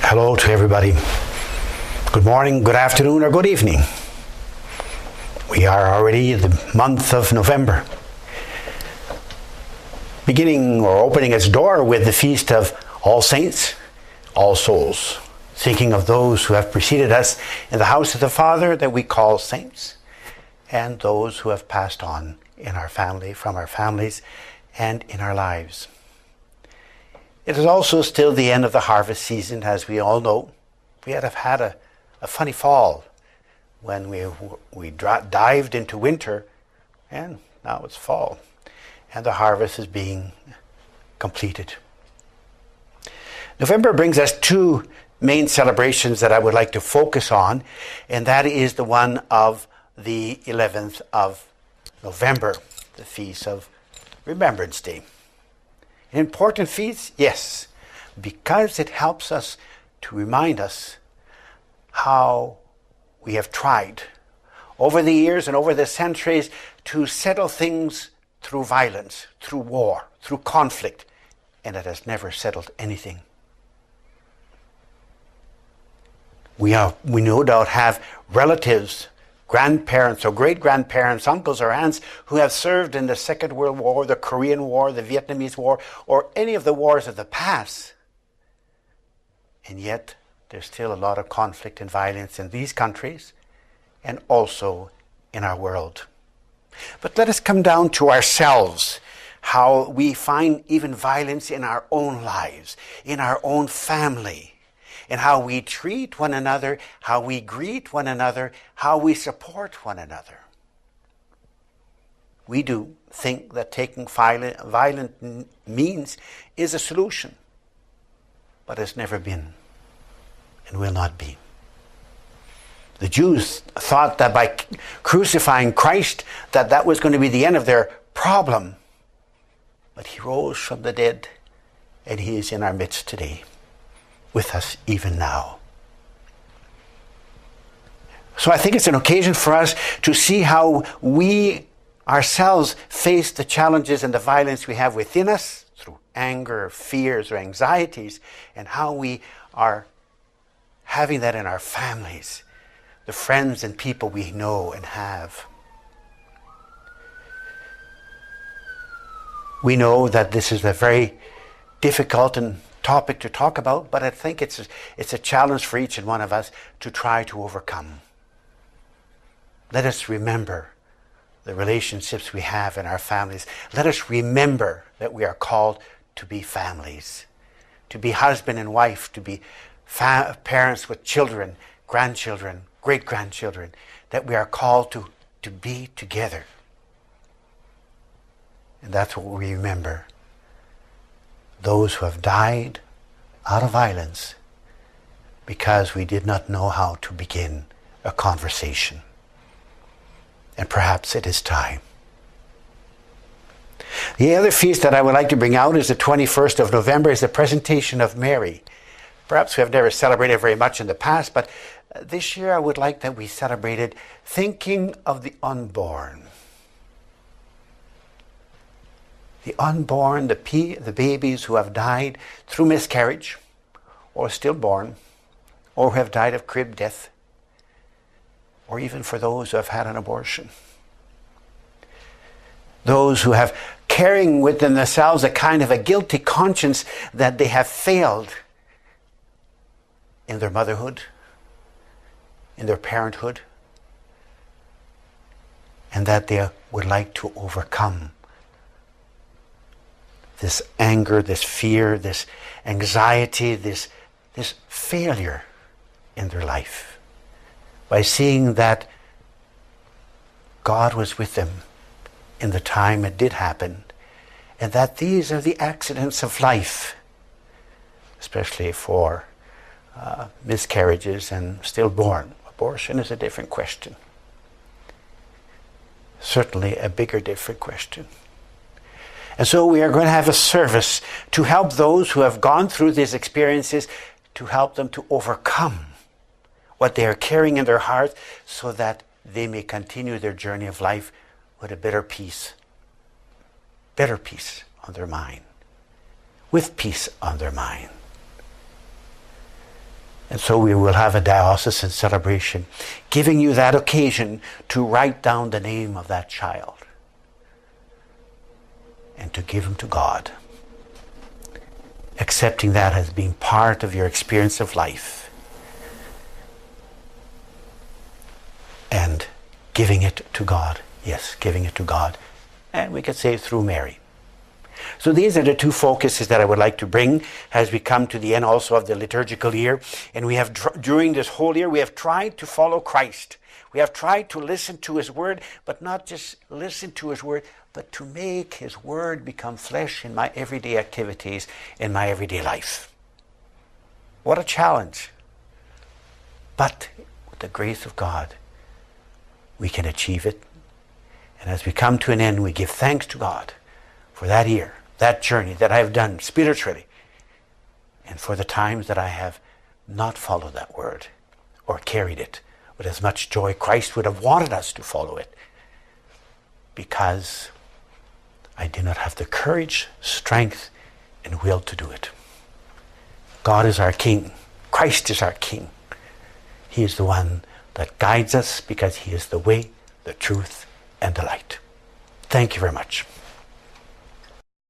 Hello to everybody. Good morning, good afternoon, or good evening. We are already in the month of November, beginning or opening its door with the feast of All Saints, All Souls, thinking of those who have preceded us in the house of the Father that we call saints, and those who have passed on in our family, from our families, and in our lives. It is also still the end of the harvest season, as we all know. We have had a funny fall when we dived into winter, and now it's fall, and the harvest is being completed. November brings us two main celebrations that I would like to focus on, and that is the one of the 11th of November, the Feast of Remembrance Day. An important feast? Yes, because it helps us to remind us how we have tried over the years and over the centuries to settle things through violence, through war, through conflict, and it has never settled anything. We no doubt have relatives, grandparents or great-grandparents, uncles or aunts who have served in the Second World War, the Korean War, the Vietnamese War, or any of the wars of the past. And yet, there's still a lot of conflict and violence in these countries and also in our world. But let us come down to ourselves, how we find even violence in our own lives, in our own family, and how we treat one another, how we greet one another, how we support one another. We do think that taking violent means is a solution, but it's never been and will not be. The Jews thought that by crucifying Christ, that was going to be the end of their problem. But he rose from the dead, and he is in our midst today, with us even now. So I think it's an occasion for us to see how we ourselves face the challenges and the violence we have within us through anger, fears, or anxieties, and how we are having that in our families, the friends and people we know and have. We know that this is a very difficult and topic to talk about, but I think it's a challenge for each and one of us to try to overcome. Let us remember the relationships we have in our families. Let us remember that we are called to be families, to be husband and wife, to be parents with children, grandchildren, great-grandchildren, that we are called to be together. And that's what we remember. Those who have died out of violence because we did not know how to begin a conversation. And perhaps it is time. The other feast that I would like to bring out is the 21st of November, is the Presentation of Mary. Perhaps we have never celebrated very much in the past, but this year I would like that we celebrated thinking of the unborn. The unborn, the babies who have died through miscarriage, or stillborn, or who have died of crib death, or even for those who have had an abortion. Those who have carrying within themselves a kind of a guilty conscience that they have failed in their motherhood, in their parenthood, and that they would like to overcome this anger, this fear, this anxiety, this failure in their life, by seeing that God was with them in the time it did happen, and that these are the accidents of life, especially for miscarriages and stillborn. Abortion is a different question. Certainly a bigger different question. And so we are going to have a service to help those who have gone through these experiences, to help them to overcome what they are carrying in their heart, so that they may continue their journey of life with a better peace on their mind, with peace on their mind. And so we will have a diocesan celebration, giving you that occasion to write down the name of that child and to give him to God, accepting that as being part of your experience of life and giving it to God. Yes, giving it to God. And we could say through Mary. So these are the two focuses that I would like to bring as we come to the end also of the liturgical year. And we have, during this whole year, we have tried to follow Christ. We have tried to listen to his word, but not just listen to his word, but to make his word become flesh in my everyday activities, in my everyday life. What a challenge. But with the grace of God, we can achieve it. And as we come to an end, we give thanks to God for that year, that journey that I have done spiritually, and for the times that I have not followed that word or carried it with as much joy Christ would have wanted us to follow it, because I did not have the courage, strength, and will to do it. God is our King. Christ is our King. He is the one that guides us because he is the way, the truth, and the light. Thank you very much.